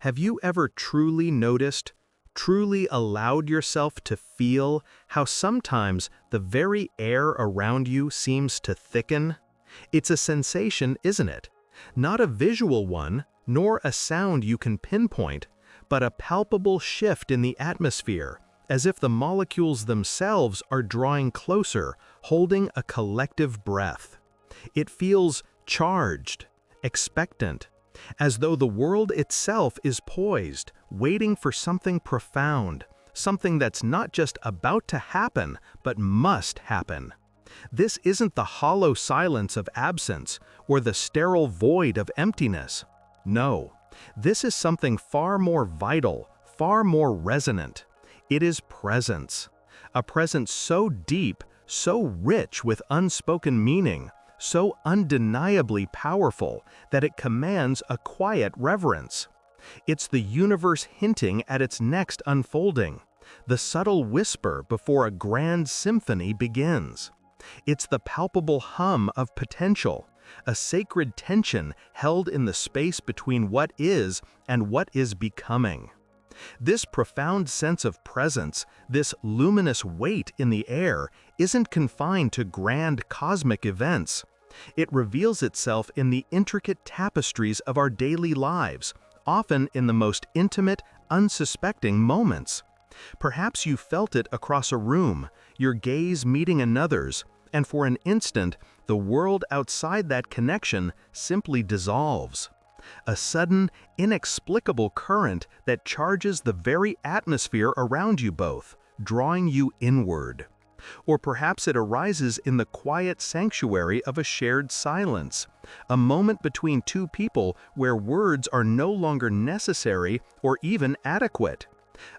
Have you ever truly noticed, truly allowed yourself to feel how sometimes the very air around you seems to thicken? It's a sensation, isn't it? Not a visual one, nor a sound you can pinpoint, but a palpable shift in the atmosphere, as if the molecules themselves are drawing closer, holding a collective breath. It feels charged, expectant, as though the world itself is poised, waiting for something profound, something that's not just about to happen, but must happen. This isn't the hollow silence of absence or the sterile void of emptiness. No, this is something far more vital, far more resonant. It is presence. A presence so deep, so rich with unspoken meaning, so undeniably powerful that it commands a quiet reverence. It's the universe hinting at its next unfolding, the subtle whisper before a grand symphony begins. It's the palpable hum of potential, a sacred tension held in the space between what is and what is becoming. This profound sense of presence, this luminous weight in the air, isn't confined to grand cosmic events. It reveals itself in the intricate tapestries of our daily lives, often in the most intimate, unsuspecting moments. Perhaps you felt it across a room, your gaze meeting another's, and for an instant, the world outside that connection simply dissolves. A sudden, inexplicable current that charges the very atmosphere around you both, drawing you inward. Or perhaps it arises in the quiet sanctuary of a shared silence, a moment between two people where words are no longer necessary or even adequate.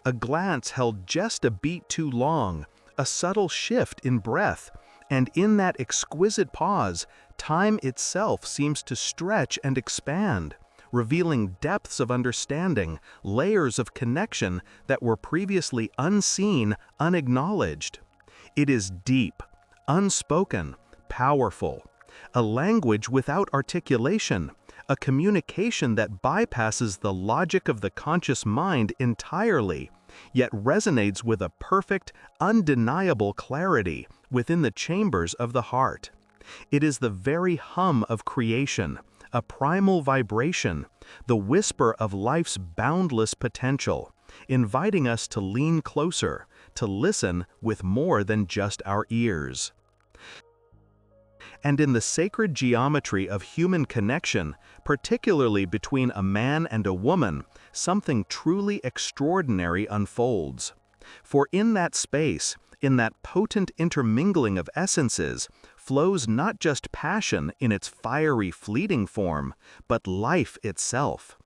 A glance held just a beat too long, a subtle shift in breath, and in that exquisite pause, time itself seems to stretch and expand, revealing depths of understanding, layers of connection that were previously unseen, unacknowledged. It is deep, unspoken, powerful, a language without articulation, a communication that bypasses the logic of the conscious mind entirely, yet resonates with a perfect, undeniable clarity within the chambers of the heart. It is the very hum of creation, a primal vibration, the whisper of life's boundless potential, inviting us to lean closer, to listen with more than just our ears. And in the sacred geometry of human connection, particularly between a man and a woman, something truly extraordinary unfolds. For in that space, in that potent intermingling of essences, flows not just passion in its fiery fleeting form, but life itself.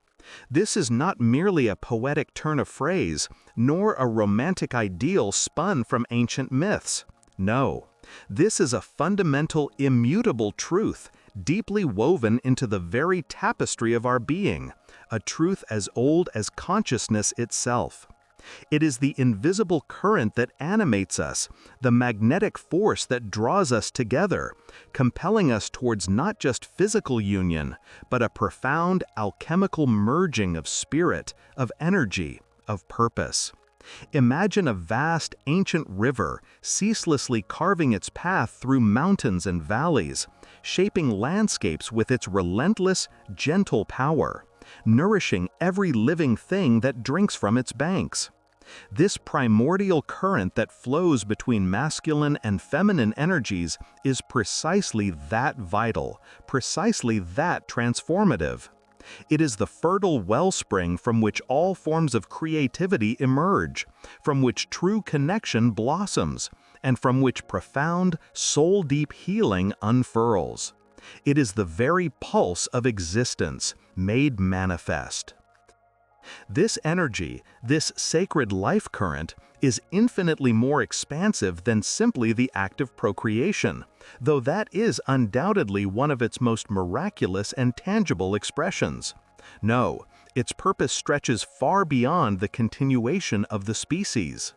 This is not merely a poetic turn of phrase, nor a romantic ideal spun from ancient myths. No, this is a fundamental, immutable truth, deeply woven into the very tapestry of our being, a truth as old as consciousness itself. It is the invisible current that animates us, the magnetic force that draws us together, compelling us towards not just physical union, but a profound alchemical merging of spirit, of energy, of purpose. Imagine a vast, ancient river ceaselessly carving its path through mountains and valleys, shaping landscapes with its relentless, gentle power, nourishing every living thing that drinks from its banks. This primordial current that flows between masculine and feminine energies is precisely that vital, precisely that transformative. It is the fertile wellspring from which all forms of creativity emerge, from which true connection blossoms, and from which profound, soul-deep healing unfurls. It is the very pulse of existence, made manifest. This energy, this sacred life current, is infinitely more expansive than simply the act of procreation, though that is undoubtedly one of its most miraculous and tangible expressions. No, its purpose stretches far beyond the continuation of the species.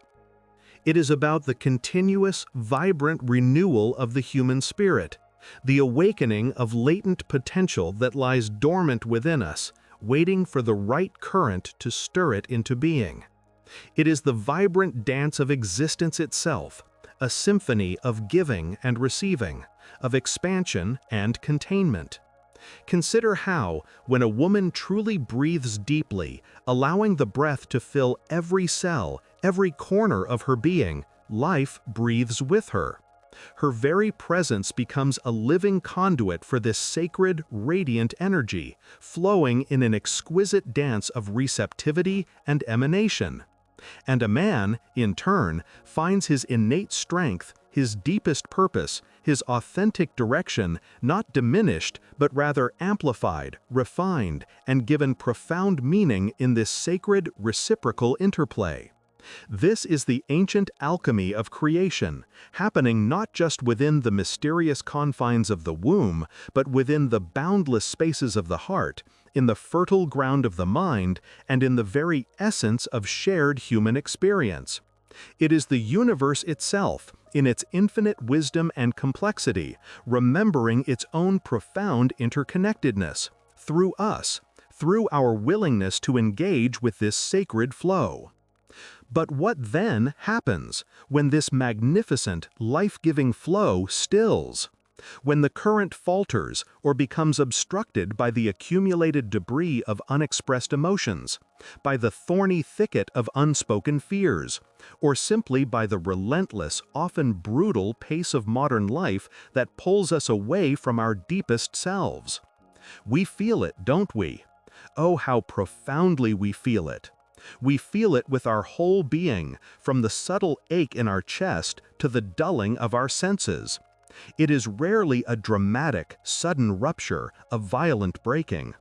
It is about the continuous, vibrant renewal of the human spirit, the awakening of latent potential that lies dormant within us, waiting for the right current to stir it into being. It is the vibrant dance of existence itself, a symphony of giving and receiving, of expansion and containment. Consider how, when a woman truly breathes deeply, allowing the breath to fill every cell, every corner of her being, life breathes with her. Her very presence becomes a living conduit for this sacred, radiant energy, flowing in an exquisite dance of receptivity and emanation. And a man, in turn, finds his innate strength, his deepest purpose, his authentic direction, not diminished, but rather amplified, refined, and given profound meaning in this sacred, reciprocal interplay. This is the ancient alchemy of creation, happening not just within the mysterious confines of the womb, but within the boundless spaces of the heart, in the fertile ground of the mind, and in the very essence of shared human experience. It is the universe itself, in its infinite wisdom and complexity, remembering its own profound interconnectedness, through us, through our willingness to engage with this sacred flow. But what then happens when this magnificent, life-giving flow stills? When the current falters or becomes obstructed by the accumulated debris of unexpressed emotions, by the thorny thicket of unspoken fears, or simply by the relentless, often brutal pace of modern life that pulls us away from our deepest selves? We feel it, don't we? Oh, how profoundly we feel it. We feel it with our whole being, from the subtle ache in our chest to the dulling of our senses. It is rarely a dramatic, sudden rupture, a violent breaking.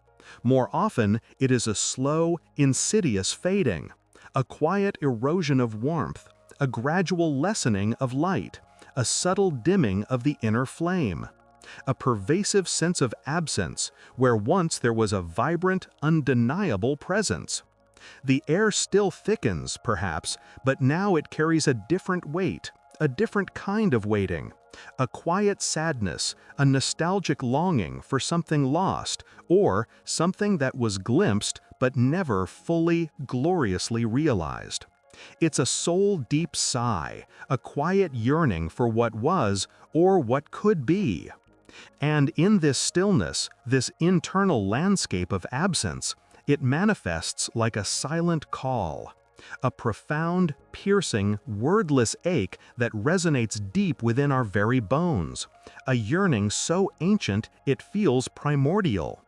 More often, it is a slow, insidious fading, a quiet erosion of warmth, a gradual lessening of light, a subtle dimming of the inner flame. A pervasive sense of absence, where once there was a vibrant, undeniable presence. The air still thickens, perhaps, but now it carries a different weight, a different kind of waiting, a quiet sadness, a nostalgic longing for something lost, or something that was glimpsed but never fully, gloriously realized. It's a soul-deep sigh, a quiet yearning for what was or what could be. And in this stillness, this internal landscape of absence, it manifests like a silent call, a profound, piercing, wordless ache that resonates deep within our very bones, a yearning so ancient it feels primordial.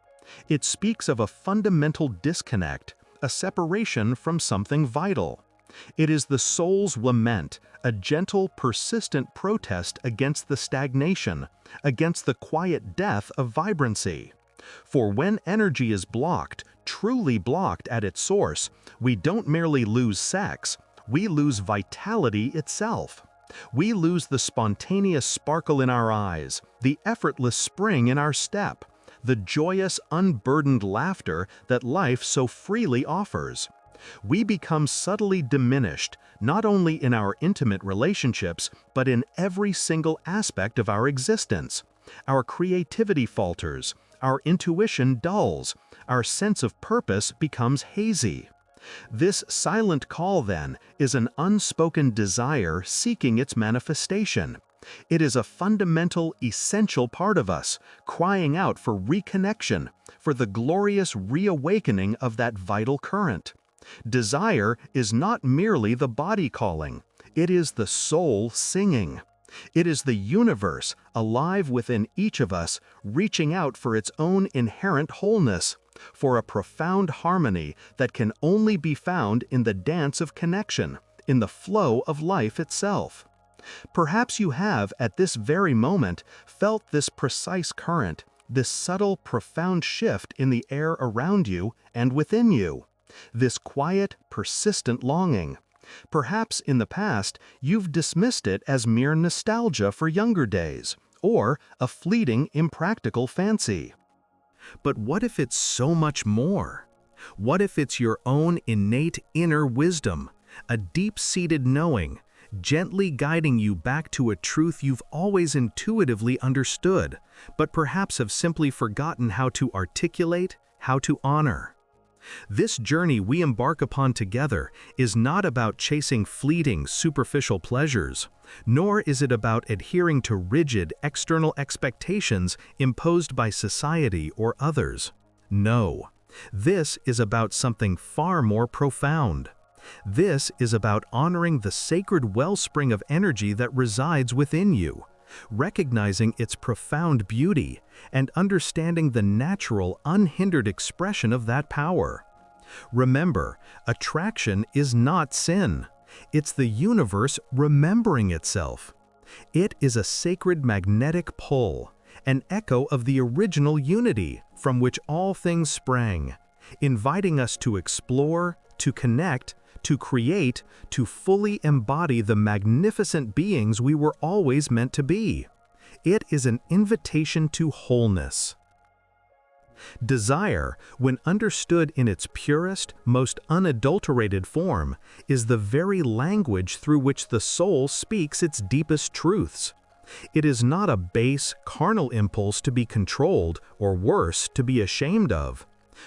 It speaks of a fundamental disconnect, a separation from something vital. It is the soul's lament, a gentle, persistent protest against the stagnation, against the quiet death of vibrancy. For when energy is blocked, truly blocked at its source, we don't merely lose sex, we lose vitality itself. We lose the spontaneous sparkle in our eyes, the effortless spring in our step, the joyous, unburdened laughter that life so freely offers. We become subtly diminished, not only in our intimate relationships, but in every single aspect of our existence. Our creativity falters, our intuition dulls, our sense of purpose becomes hazy. This silent call, then, is an unspoken desire seeking its manifestation. It is a fundamental, essential part of us, crying out for reconnection, for the glorious reawakening of that vital current. Desire is not merely the body calling, it is the soul singing. It is the universe, alive within each of us, reaching out for its own inherent wholeness, for a profound harmony that can only be found in the dance of connection, in the flow of life itself. Perhaps you have, at this very moment, felt this precise current, this subtle, profound shift in the air around you and within you, this quiet, persistent longing. Perhaps in the past, you've dismissed it as mere nostalgia for younger days, or a fleeting, impractical fancy. But what if it's so much more? What if it's your own innate inner wisdom, a deep-seated knowing, gently guiding you back to a truth you've always intuitively understood, but perhaps have simply forgotten how to articulate, how to honor? This journey we embark upon together is not about chasing fleeting, superficial pleasures, nor is it about adhering to rigid, external expectations imposed by society or others. No, this is about something far more profound. This is about honoring the sacred wellspring of energy that resides within you, recognizing its profound beauty, and understanding the natural, unhindered expression of that power. Remember, attraction is not sin. It's the universe remembering itself. It is a sacred magnetic pull, an echo of the original unity from which all things sprang, inviting us to explore, to connect, to create, to fully embody the magnificent beings we were always meant to be. It is an invitation to wholeness. Desire, when understood in its purest, most unadulterated form, is the very language through which the soul speaks its deepest truths. It is not a base, carnal impulse to be controlled, or worse, to be ashamed of.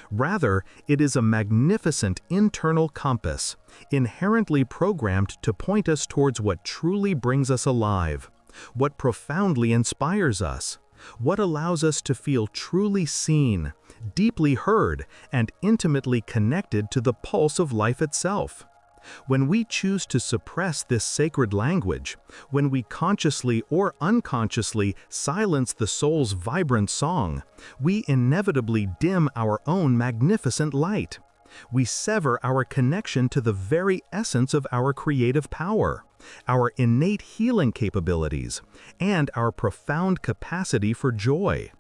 Rather, it is a magnificent internal compass, inherently programmed to point us towards what truly brings us alive, what profoundly inspires us, what allows us to feel truly seen, deeply heard, and intimately connected to the pulse of life itself. When we choose to suppress this sacred language, when we consciously or unconsciously silence the soul's vibrant song, we inevitably dim our own magnificent light. We sever our connection to the very essence of our creative power, our innate healing capabilities, and our profound capacity for joy.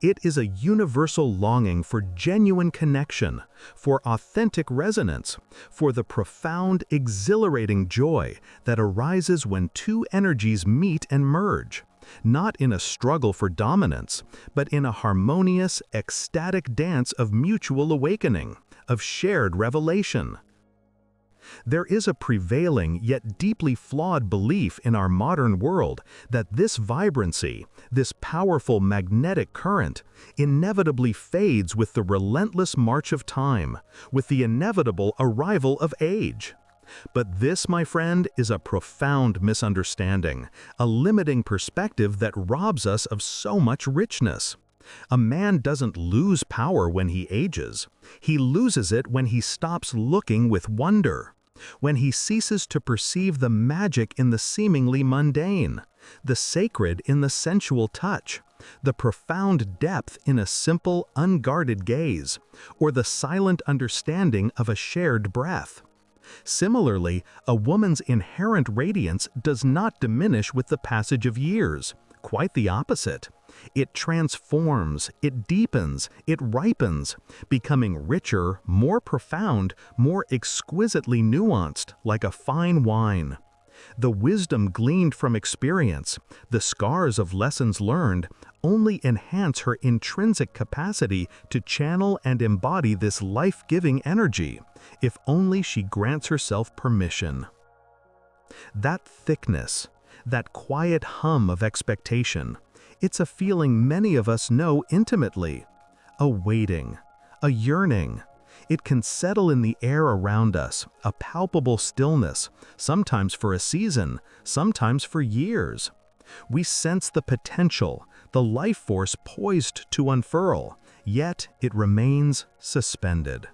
It is a universal longing for genuine connection, for authentic resonance, for the profound, exhilarating joy that arises when two energies meet and merge, not in a struggle for dominance, but in a harmonious, ecstatic dance of mutual awakening, of shared revelation. There is a prevailing yet deeply flawed belief in our modern world that this vibrancy, this powerful magnetic current, inevitably fades with the relentless march of time, with the inevitable arrival of age. But this, my friend, is a profound misunderstanding, a limiting perspective that robs us of so much richness. A man doesn't lose power when he ages. He loses it when he stops looking with wonder, when he ceases to perceive the magic in the seemingly mundane, the sacred in the sensual touch, the profound depth in a simple, unguarded gaze, or the silent understanding of a shared breath. Similarly, a woman's inherent radiance does not diminish with the passage of years. Quite the opposite. It transforms, it deepens, it ripens, becoming richer, more profound, more exquisitely nuanced, like a fine wine. The wisdom gleaned from experience, the scars of lessons learned, only enhance her intrinsic capacity to channel and embody this life-giving energy, if only she grants herself permission. That thickness, that quiet hum of expectation, it's a feeling many of us know intimately. A waiting, a yearning. It can settle in the air around us, a palpable stillness, sometimes for a season, sometimes for years. We sense the potential, the life force poised to unfurl, yet it remains suspended.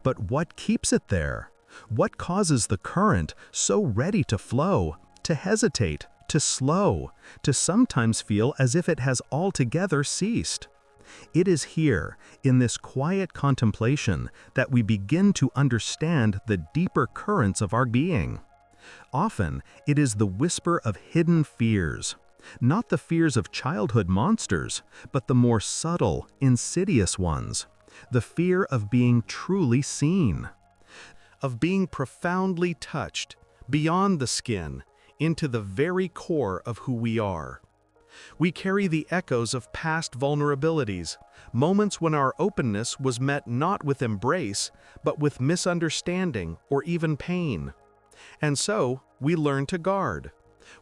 But what keeps it there? What causes the current, so ready to flow, to hesitate, to slow, to sometimes feel as if it has altogether ceased? It is here, in this quiet contemplation, that we begin to understand the deeper currents of our being. Often, it is the whisper of hidden fears, not the fears of childhood monsters, but the more subtle, insidious ones, the fear of being truly seen, of being profoundly touched, beyond the skin, into the very core of who we are. We carry the echoes of past vulnerabilities, moments when our openness was met not with embrace, but with misunderstanding or even pain. And so, we learn to guard.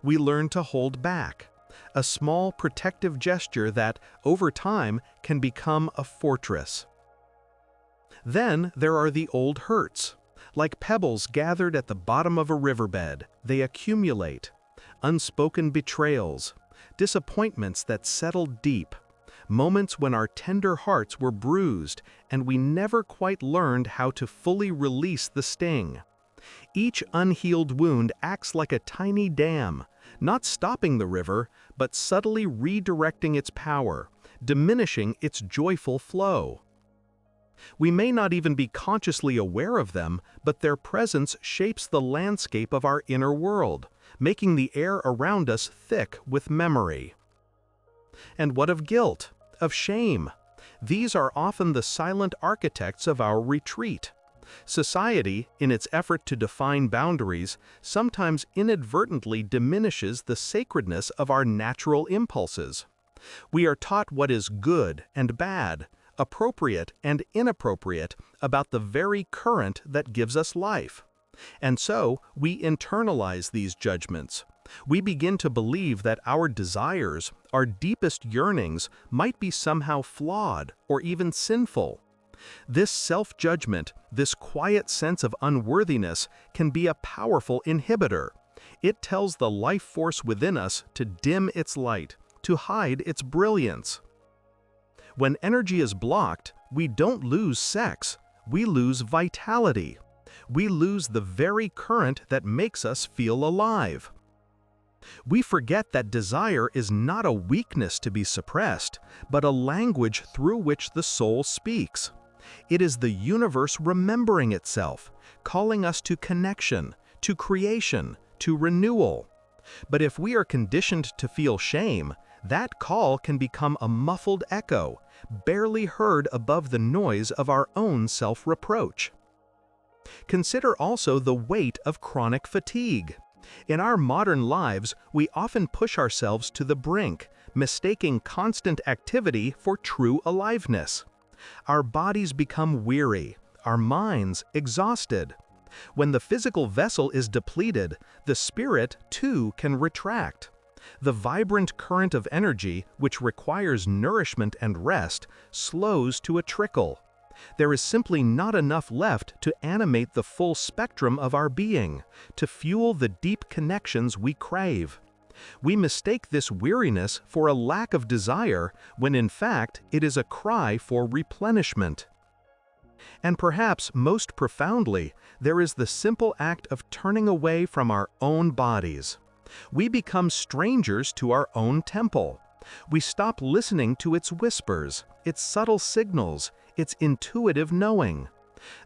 We learn to hold back. A small protective gesture that, over time, can become a fortress. Then there are the old hurts. Like pebbles gathered at the bottom of a riverbed, they accumulate. Unspoken betrayals, disappointments that settled deep, moments when our tender hearts were bruised and we never quite learned how to fully release the sting. Each unhealed wound acts like a tiny dam, not stopping the river, but subtly redirecting its power, diminishing its joyful flow. We may not even be consciously aware of them, but their presence shapes the landscape of our inner world, making the air around us thick with memory. And what of guilt? Of shame? These are often the silent architects of our retreat. Society, in its effort to define boundaries, sometimes inadvertently diminishes the sacredness of our natural impulses. We are taught what is good and bad, appropriate and inappropriate about the very current that gives us life. And so, we internalize these judgments. We begin to believe that our desires, our deepest yearnings, might be somehow flawed or even sinful. This self-judgment, this quiet sense of unworthiness, can be a powerful inhibitor. It tells the life force within us to dim its light, to hide its brilliance. When energy is blocked, we don't lose sex, we lose vitality. We lose the very current that makes us feel alive. We forget that desire is not a weakness to be suppressed, but a language through which the soul speaks. It is the universe remembering itself, calling us to connection, to creation, to renewal. But if we are conditioned to feel shame, that call can become a muffled echo, barely heard above the noise of our own self-reproach. Consider also the weight of chronic fatigue. In our modern lives, we often push ourselves to the brink, mistaking constant activity for true aliveness. Our bodies become weary, our minds exhausted. When the physical vessel is depleted, the spirit, too, can retract. The vibrant current of energy, which requires nourishment and rest, slows to a trickle. There is simply not enough left to animate the full spectrum of our being, to fuel the deep connections we crave. We mistake this weariness for a lack of desire, when in fact it is a cry for replenishment. And perhaps most profoundly, there is the simple act of turning away from our own bodies. We become strangers to our own temple. We stop listening to its whispers, its subtle signals, its intuitive knowing.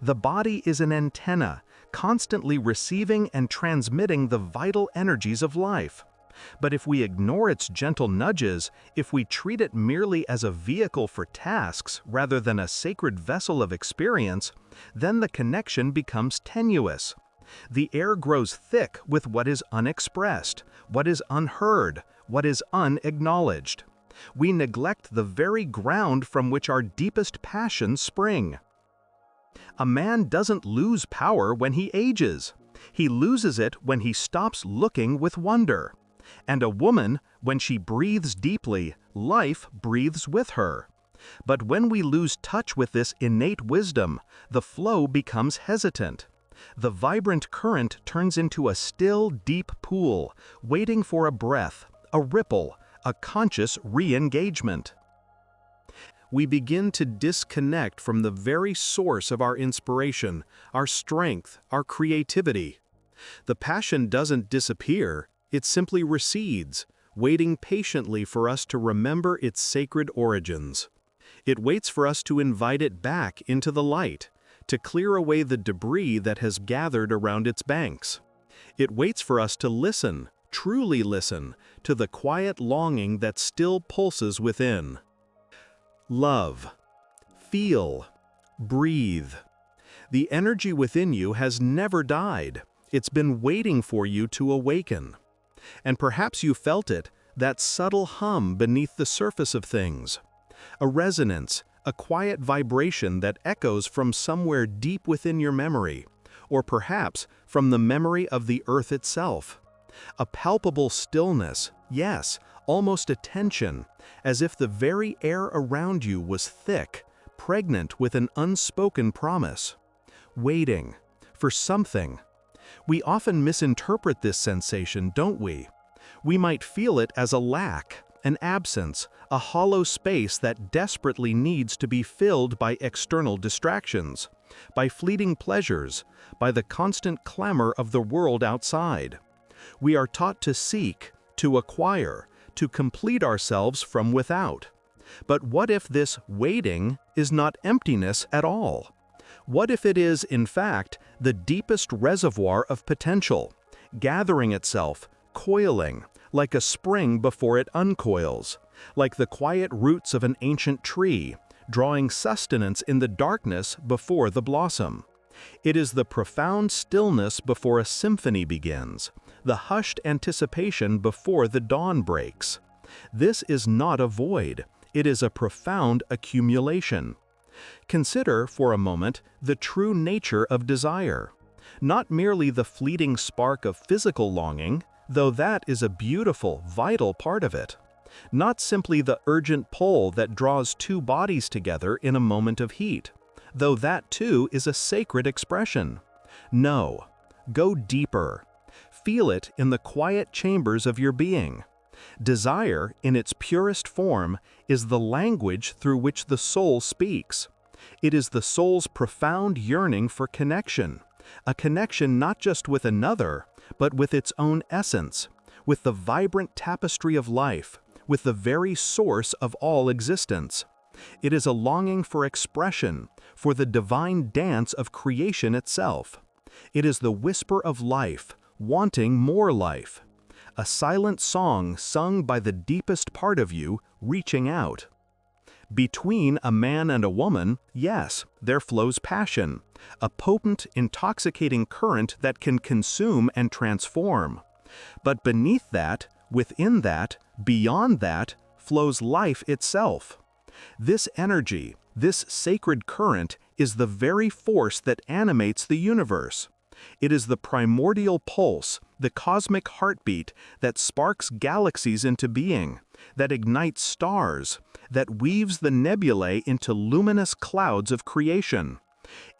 The body is an antenna, constantly receiving and transmitting the vital energies of life. But if we ignore its gentle nudges, if we treat it merely as a vehicle for tasks rather than a sacred vessel of experience, then the connection becomes tenuous. The air grows thick with what is unexpressed, what is unheard, what is unacknowledged. We neglect the very ground from which our deepest passions spring. A man doesn't lose power when he ages. He loses it when he stops looking with wonder. And a woman, when she breathes deeply, life breathes with her. But when we lose touch with this innate wisdom, the flow becomes hesitant. The vibrant current turns into a still, deep pool, waiting for a breath, a ripple, a conscious re-engagement. We begin to disconnect from the very source of our inspiration, our strength, our creativity. The passion doesn't disappear, it simply recedes, waiting patiently for us to remember its sacred origins. It waits for us to invite it back into the light, to clear away the debris that has gathered around its banks. It waits for us to listen, truly listen, to the quiet longing that still pulses within. Love. Feel. Breathe. The energy within you has never died. It's been waiting for you to awaken. And perhaps you felt it, that subtle hum beneath the surface of things. A resonance, a quiet vibration that echoes from somewhere deep within your memory, or perhaps from the memory of the earth itself. A palpable stillness, yes, almost a tension, as if the very air around you was thick, pregnant with an unspoken promise. Waiting for something. We often misinterpret this sensation, don't we? We might feel it as a lack, an absence, a hollow space that desperately needs to be filled by external distractions, by fleeting pleasures, by the constant clamor of the world outside. We are taught to seek, to acquire, to complete ourselves from without. But what if this waiting is not emptiness at all? What if it is, in fact, the deepest reservoir of potential, gathering itself, coiling, like a spring before it uncoils, like the quiet roots of an ancient tree, drawing sustenance in the darkness before the blossom? It is the profound stillness before a symphony begins, the hushed anticipation before the dawn breaks. This is not a void, it is a profound accumulation. Consider, for a moment, the true nature of desire. Not merely the fleeting spark of physical longing, though that is a beautiful, vital part of it. Not simply the urgent pull that draws two bodies together in a moment of heat, though that too is a sacred expression. No, go deeper. Feel it in the quiet chambers of your being. Desire, in its purest form, is the language through which the soul speaks. It is the soul's profound yearning for connection, a connection not just with another, but with its own essence, with the vibrant tapestry of life, with the very source of all existence. It is a longing for expression, for the divine dance of creation itself. It is the whisper of life, wanting more life. A silent song sung by the deepest part of you, reaching out. Between a man and a woman, yes, there flows passion, a potent, intoxicating current that can consume and transform. But beneath that, within that, beyond that, flows life itself. This energy, this sacred current, is the very force that animates the universe. It is the primordial pulse, the cosmic heartbeat that sparks galaxies into being, that ignites stars, that weaves the nebulae into luminous clouds of creation.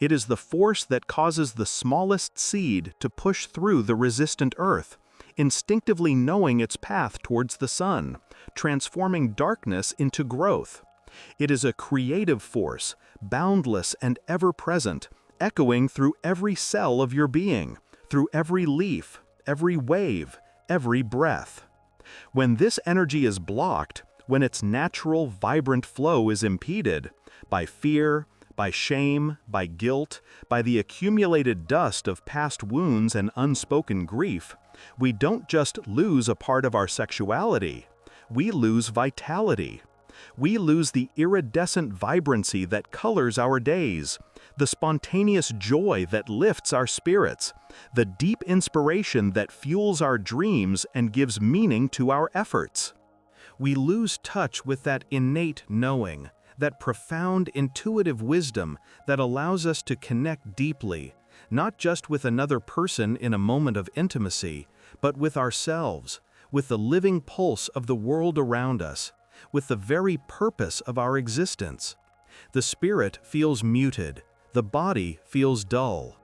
It is the force that causes the smallest seed to push through the resistant earth, instinctively knowing its path towards the sun, transforming darkness into growth. It is a creative force, boundless and ever-present, echoing through every cell of your being, through every leaf, every wave, every breath. When this energy is blocked, when its natural, vibrant flow is impeded, by fear, by shame, by guilt, by the accumulated dust of past wounds and unspoken grief, we don't just lose a part of our sexuality, we lose vitality. We lose the iridescent vibrancy that colors our days, the spontaneous joy that lifts our spirits, the deep inspiration that fuels our dreams and gives meaning to our efforts. We lose touch with that innate knowing, that profound intuitive wisdom that allows us to connect deeply, not just with another person in a moment of intimacy, but with ourselves, with the living pulse of the world around us, with the very purpose of our existence. The spirit feels muted, the body feels dull.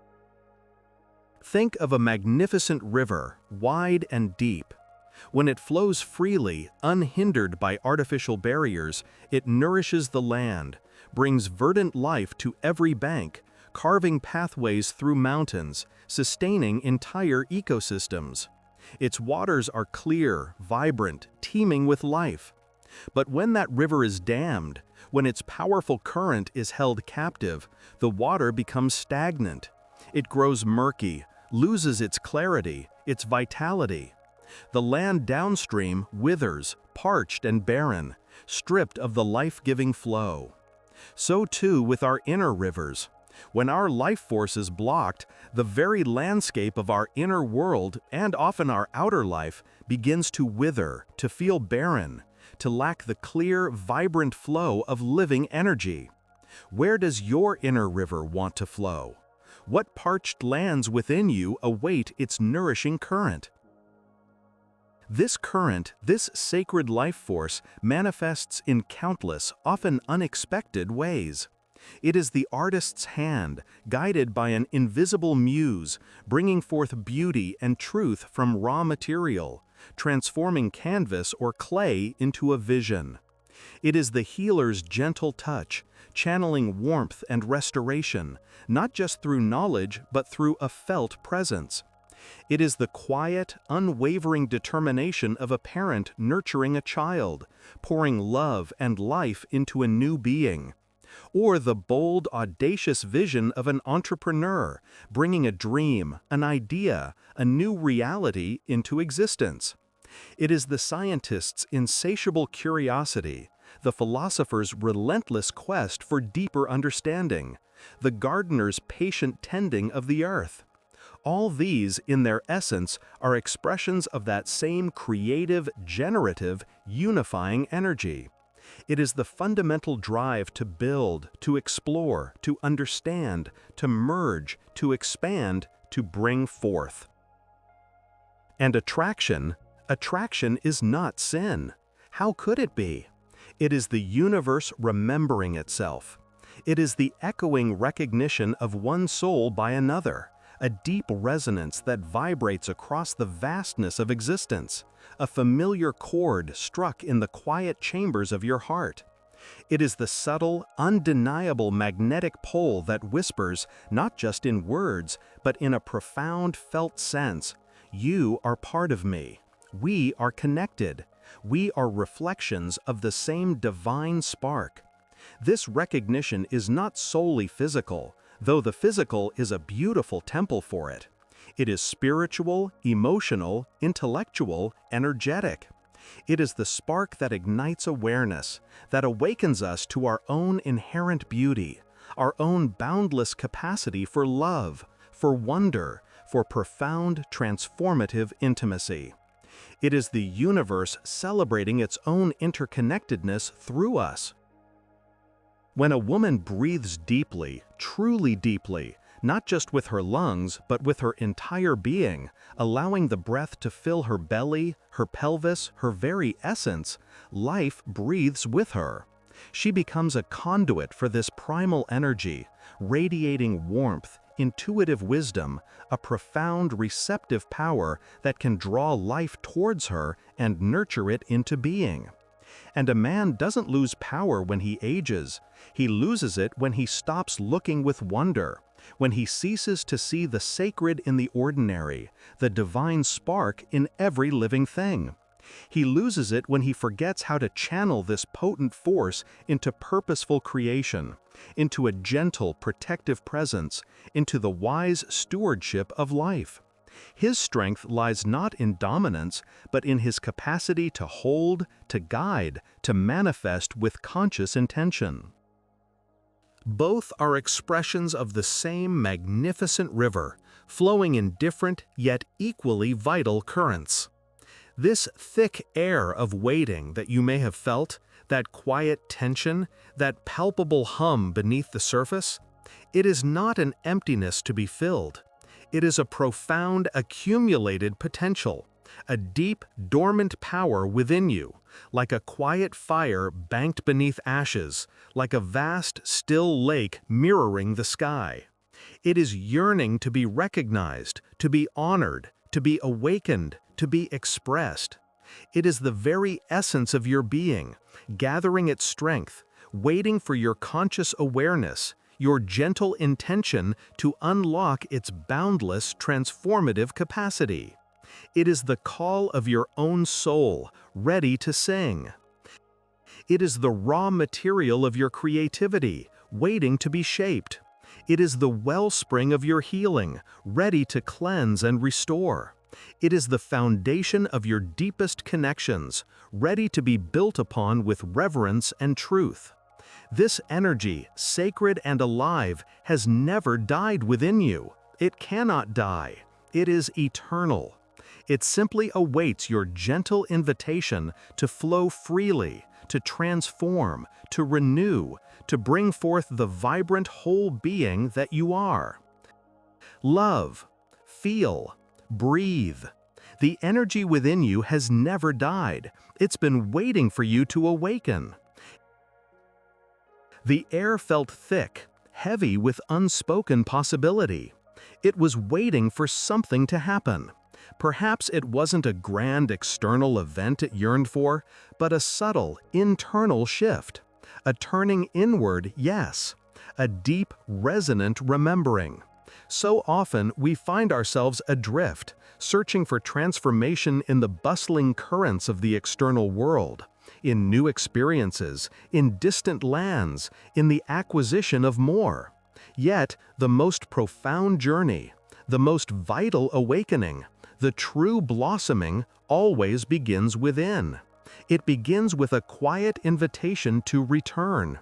Think of a magnificent river, wide and deep. When it flows freely, unhindered by artificial barriers, it nourishes the land, brings verdant life to every bank, carving pathways through mountains, sustaining entire ecosystems. Its waters are clear, vibrant, teeming with life. But when that river is dammed, when its powerful current is held captive, the water becomes stagnant. It grows murky, loses its clarity, its vitality. The land downstream withers, parched and barren, stripped of the life-giving flow. So too with our inner rivers. When our life force is blocked, the very landscape of our inner world, and often our outer life, begins to wither, to feel barren, to lack the clear, vibrant flow of living energy. Where does your inner river want to flow? What parched lands within you await its nourishing current? This current, this sacred life force, manifests in countless, often unexpected ways. It is the artist's hand, guided by an invisible muse, bringing forth beauty and truth from raw material, transforming canvas or clay into a vision. It is the healer's gentle touch, channeling warmth and restoration, not just through knowledge but through a felt presence. It is the quiet, unwavering determination of a parent nurturing a child, pouring love and life into a new being. Or the bold, audacious vision of an entrepreneur, bringing a dream, an idea, a new reality into existence. It is the scientist's insatiable curiosity, the philosopher's relentless quest for deeper understanding, the gardener's patient tending of the earth. All these, in their essence, are expressions of that same creative, generative, unifying energy. It is the fundamental drive to build, to explore, to understand, to merge, to expand, to bring forth. And attraction is not sin. How could it be? It is the universe remembering itself. It is the echoing recognition of one soul by another, a deep resonance that vibrates across the vastness of existence, a familiar chord struck in the quiet chambers of your heart. It is the subtle, undeniable magnetic pull that whispers, not just in words, but in a profound felt sense, "You are part of me. We are connected. We are reflections of the same divine spark." This recognition is not solely physical, though the physical is a beautiful temple for it. It is spiritual, emotional, intellectual, energetic. It is the spark that ignites awareness, that awakens us to our own inherent beauty, our own boundless capacity for love, for wonder, for profound, transformative intimacy. It is the universe celebrating its own interconnectedness through us. When a woman breathes deeply, truly deeply, not just with her lungs, but with her entire being, allowing the breath to fill her belly, her pelvis, her very essence, life breathes with her. She becomes a conduit for this primal energy, radiating warmth, intuitive wisdom, a profound receptive power that can draw life towards her and nurture it into being. And a man doesn't lose power when he ages. He loses it when he stops looking with wonder, when he ceases to see the sacred in the ordinary, the divine spark in every living thing. He loses it when he forgets how to channel this potent force into purposeful creation, into a gentle, protective presence, into the wise stewardship of life. His strength lies not in dominance, but in his capacity to hold, to guide, to manifest with conscious intention. Both are expressions of the same magnificent river, flowing in different yet equally vital currents. This thick air of waiting that you may have felt, that quiet tension, that palpable hum beneath the surface, it is not an emptiness to be filled. It is a profound accumulated potential, a deep, dormant power within you, like a quiet fire banked beneath ashes, like a vast, still lake mirroring the sky. It is yearning to be recognized, to be honored, to be awakened, to be expressed. It is the very essence of your being, gathering its strength, waiting for your conscious awareness, your gentle intention to unlock its boundless transformative capacity. It is the call of your own soul, ready to sing. It is the raw material of your creativity, waiting to be shaped. It is the wellspring of your healing, ready to cleanse and restore. It is the foundation of your deepest connections, ready to be built upon with reverence and truth. This energy, sacred and alive, has never died within you. It cannot die. It is eternal. It simply awaits your gentle invitation to flow freely, to transform, to renew, to bring forth the vibrant whole being that you are. Love, feel, breathe. The energy within you has never died. It's been waiting for you to awaken. The air felt thick, heavy with unspoken possibility. It was waiting for something to happen. Perhaps it wasn't a grand external event it yearned for, but a subtle, internal shift. A turning inward, yes. A deep, resonant remembering. So often we find ourselves adrift, searching for transformation in the bustling currents of the external world, in new experiences, in distant lands, in the acquisition of more. Yet, the most profound journey, the most vital awakening, the true blossoming always begins within. It begins with a quiet invitation to return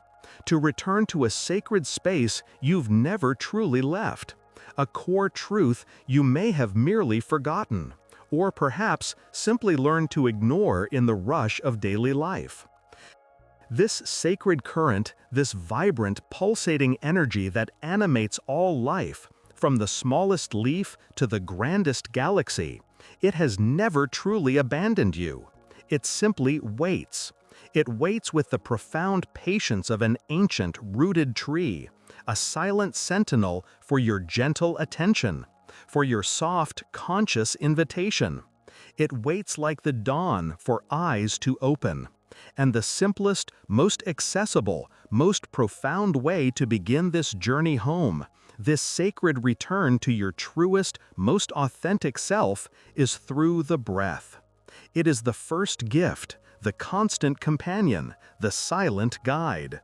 to a sacred space you've never truly left, a core truth you may have merely forgotten, or perhaps simply learned to ignore in the rush of daily life. This sacred current, this vibrant, pulsating energy that animates all life, from the smallest leaf to the grandest galaxy, it has never truly abandoned you. It simply waits. It waits with the profound patience of an ancient, rooted tree, a silent sentinel for your gentle attention, for your soft, conscious invitation. It waits like the dawn for eyes to open. And the simplest, most accessible, most profound way to begin this journey home, this sacred return to your truest, most authentic self, is through the breath. It is the first gift, the constant companion, the silent guide.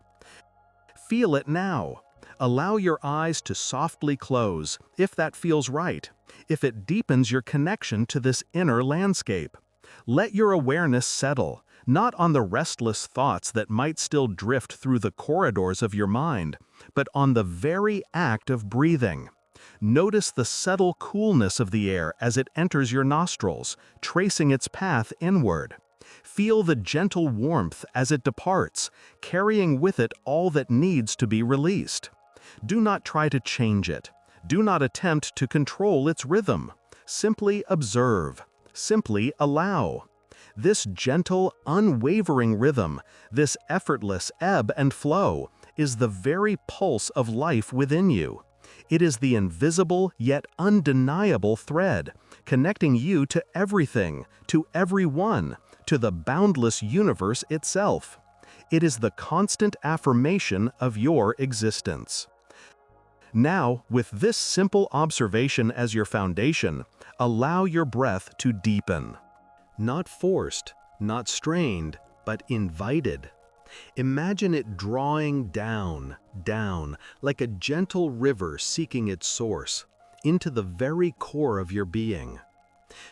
Feel it now. Allow your eyes to softly close, if that feels right, if it deepens your connection to this inner landscape. Let your awareness settle, not on the restless thoughts that might still drift through the corridors of your mind, but on the very act of breathing. Notice the subtle coolness of the air as it enters your nostrils, tracing its path inward. Feel the gentle warmth as it departs, carrying with it all that needs to be released. Do not try to change it. Do not attempt to control its rhythm. Simply observe. Simply allow. This gentle, unwavering rhythm, this effortless ebb and flow, is the very pulse of life within you. It is the invisible yet undeniable thread, connecting you to everything, to everyone, to the boundless universe itself. It is the constant affirmation of your existence. Now, with this simple observation as your foundation, allow your breath to deepen. Not forced, not strained, but invited. Imagine it drawing down, down, like a gentle river seeking its source, into the very core of your being.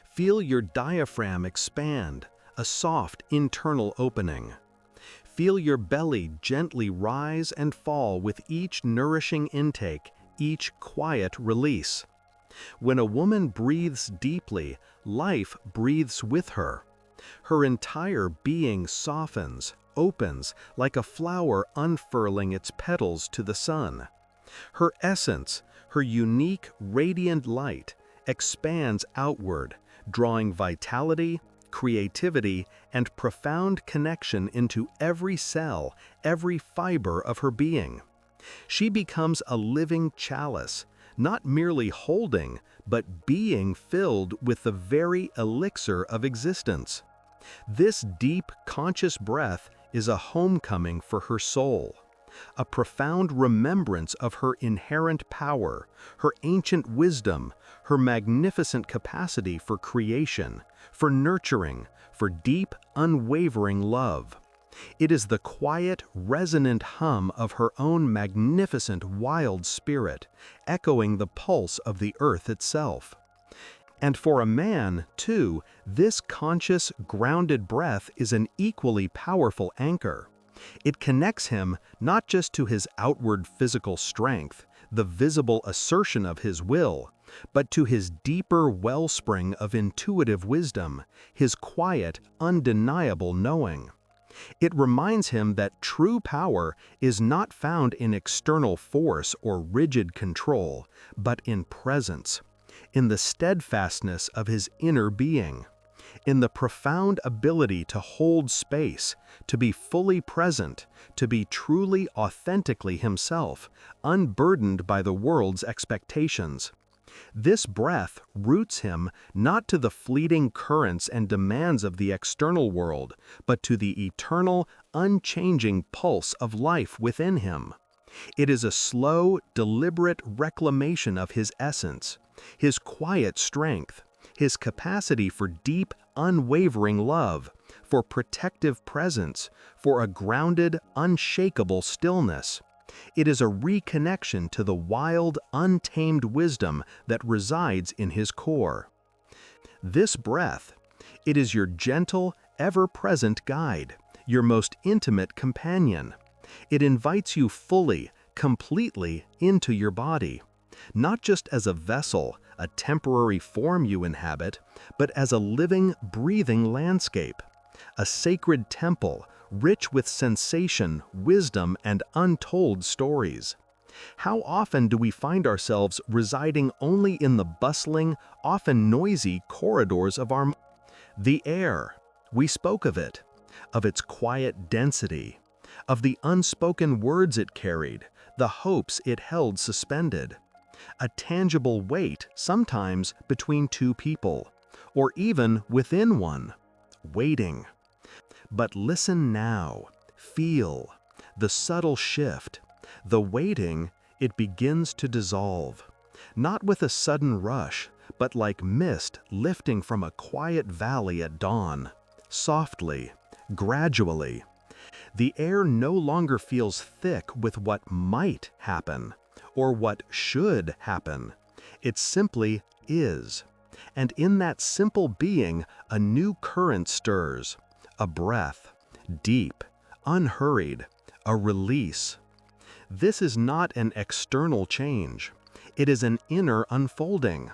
Feel your diaphragm expand, a soft internal opening. Feel your belly gently rise and fall with each nourishing intake, each quiet release. When a woman breathes deeply, life breathes with her. Her entire being softens, opens, like a flower unfurling its petals to the sun. Her essence, her unique, radiant light, expands outward, drawing vitality, creativity, and profound connection into every cell, every fiber of her being. She becomes a living chalice, not merely holding, but being filled with the very elixir of existence. This deep, conscious breath is a homecoming for her soul, a profound remembrance of her inherent power, her ancient wisdom, her magnificent capacity for creation, for nurturing, for deep, unwavering love. It is the quiet, resonant hum of her own magnificent, wild spirit, echoing the pulse of the earth itself. And for a man, too, this conscious, grounded breath is an equally powerful anchor. It connects him not just to his outward physical strength, the visible assertion of his will, but to his deeper wellspring of intuitive wisdom, his quiet, undeniable knowing. It reminds him that true power is not found in external force or rigid control, but in presence, in the steadfastness of his inner being. in the profound ability to hold space, to be fully present, to be truly authentically himself, unburdened by the world's expectations. This breath roots him not to the fleeting currents and demands of the external world, but to the eternal, unchanging pulse of life within him. It is a slow, deliberate reclamation of his essence, his quiet strength, his capacity for deep, unwavering love, for protective presence, for a grounded, unshakable stillness. It is a reconnection to the wild, untamed wisdom that resides in his core. This breath, it is your gentle, ever-present guide, your most intimate companion. It invites you fully, completely into your body, not just as a vessel, a temporary form you inhabit, but as a living, breathing landscape, a sacred temple, rich with sensation, wisdom, and untold stories. How often do we find ourselves residing only in the bustling, often noisy corridors of our... The air, we spoke of it, of its quiet density, of the unspoken words it carried, the hopes it held suspended. A tangible weight, sometimes between two people, or even within one, waiting. But listen now, feel the subtle shift. The waiting, it begins to dissolve. Not with a sudden rush, but like mist lifting from a quiet valley at dawn. Softly, gradually. The air no longer feels thick with what might happen, or what should happen. It simply is. And in that simple being, a new current stirs. A breath, deep, unhurried, a release. This is not an external change. It is an inner unfolding,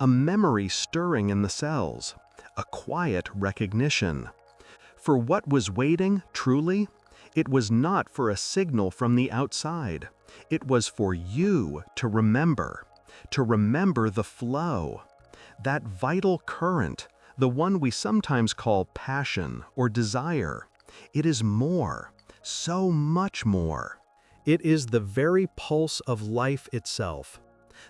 a memory stirring in the cells, a quiet recognition. For what was waiting, truly, it was not for a signal from the outside. It was for you to remember the flow, that vital current, the one we sometimes call passion or desire. It is more, so much more. It is the very pulse of life itself,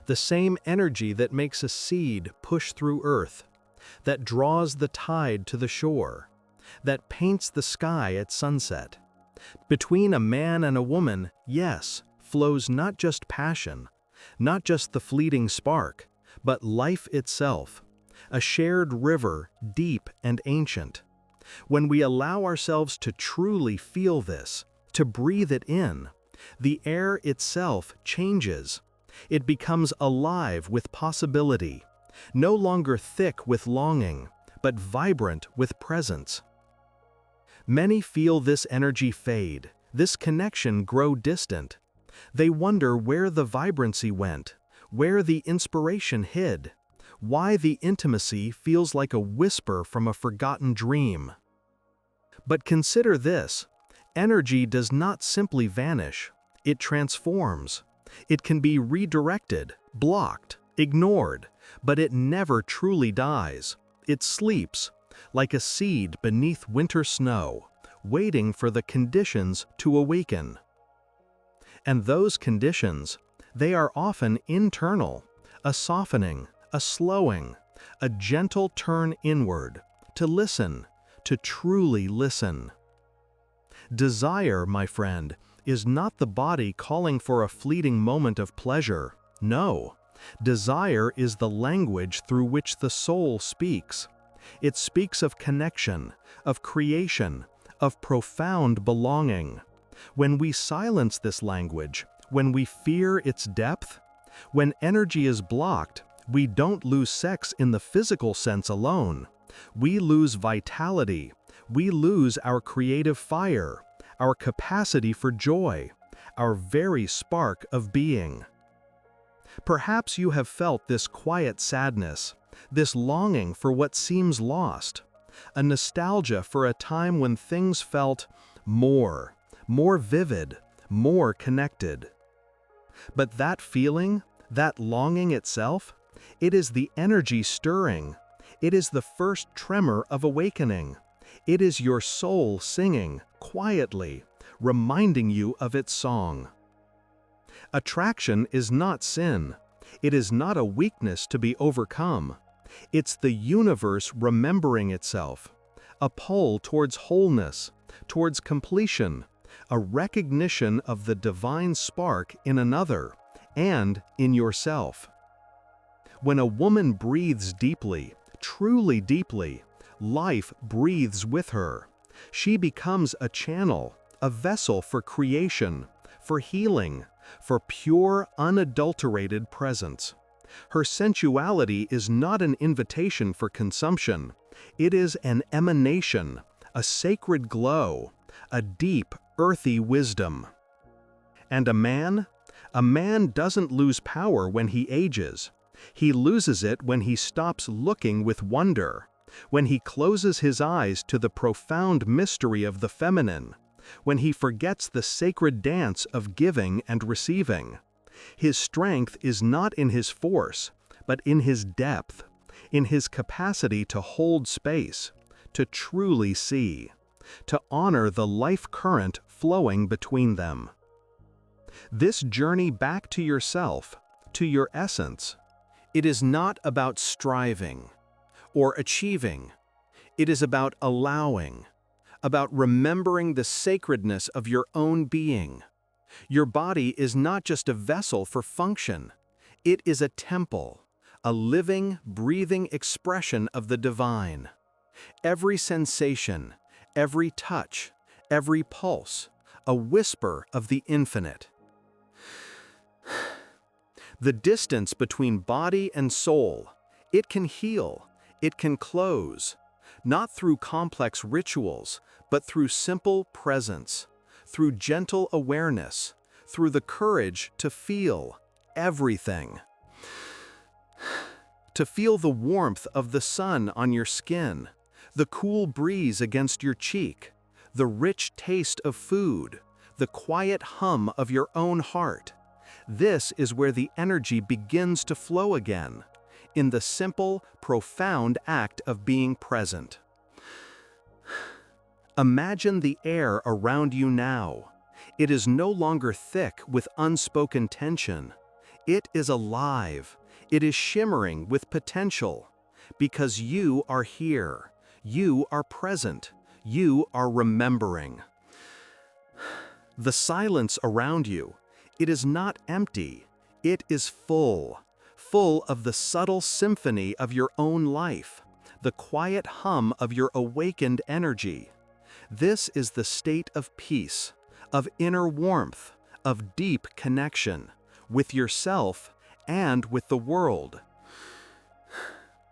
the same energy that makes a seed push through earth, that draws the tide to the shore, that paints the sky at sunset. Between a man and a woman, yes, flows not just passion, not just the fleeting spark, but life itself, a shared river, deep and ancient. When we allow ourselves to truly feel this, to breathe it in, the air itself changes. It becomes alive with possibility, no longer thick with longing, but vibrant with presence. Many feel this energy fade, this connection grow distant. They wonder where the vibrancy went, where the inspiration hid, why the intimacy feels like a whisper from a forgotten dream. But consider this, energy does not simply vanish, it transforms. It can be redirected, blocked, ignored, but it never truly dies. It sleeps, like a seed beneath winter snow, waiting for the conditions to awaken. And those conditions, they are often internal, a softening, a slowing, a gentle turn inward, to listen, to truly listen. Desire, my friend, is not the body calling for a fleeting moment of pleasure. No, desire is the language through which the soul speaks. It speaks of connection, of creation, of profound belonging. When we silence this language, when we fear its depth, when energy is blocked, we don't lose sex in the physical sense alone. We lose vitality. We lose our creative fire, our capacity for joy, our very spark of being. Perhaps you have felt this quiet sadness, this longing for what seems lost, a nostalgia for a time when things felt more vivid, more connected. But that feeling, that longing itself, it is the energy stirring. It is the first tremor of awakening. It is your soul singing, quietly, reminding you of its song. Attraction is not sin. It is not a weakness to be overcome. It's the universe remembering itself, a pull towards wholeness, towards completion, a recognition of the divine spark in another and in yourself. When a woman breathes deeply, truly deeply, life breathes with her. She becomes a channel, a vessel for creation, for healing, for pure, unadulterated presence. Her sensuality is not an invitation for consumption. It is an emanation, a sacred glow, a deep, earthy wisdom. And a man? A man doesn't lose power when he ages. He loses it when he stops looking with wonder, when he closes his eyes to the profound mystery of the feminine, when he forgets the sacred dance of giving and receiving. His strength is not in his force, but in his depth, in his capacity to hold space, to truly see, to honor the life current flowing between them. This journey back to yourself, to your essence, it is not about striving or achieving. It is about allowing, about remembering the sacredness of your own being. Your body is not just a vessel for function. It is a temple, a living, breathing expression of the divine. Every sensation, every touch, every pulse, a whisper of the infinite. The distance between body and soul, it can heal, it can close, not through complex rituals, but through simple presence, through gentle awareness, through the courage to feel everything. To feel the warmth of the sun on your skin, the cool breeze against your cheek, the rich taste of food, the quiet hum of your own heart. This is where the energy begins to flow again, in the simple, profound act of being present. Imagine the air around you now. It is no longer thick with unspoken tension. It is alive. It is shimmering with potential. Because you are here. You are present. You are remembering. The silence around you, it is not empty. It is full. Full of the subtle symphony of your own life, the quiet hum of your awakened energy. This is the state of peace, of inner warmth, of deep connection, with yourself and with the world.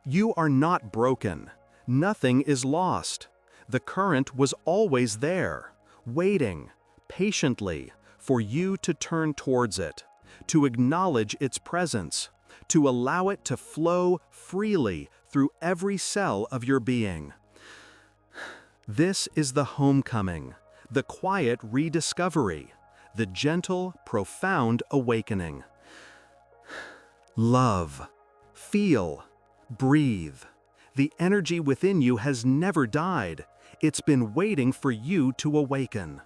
You are not broken. Nothing is lost. The current was always there, waiting, patiently, for you to turn towards it, to acknowledge its presence, to allow it to flow freely through every cell of your being. This is the homecoming, the quiet rediscovery, the gentle, profound awakening. Love, feel, breathe. The energy within you has never died. It's been waiting for you to awaken.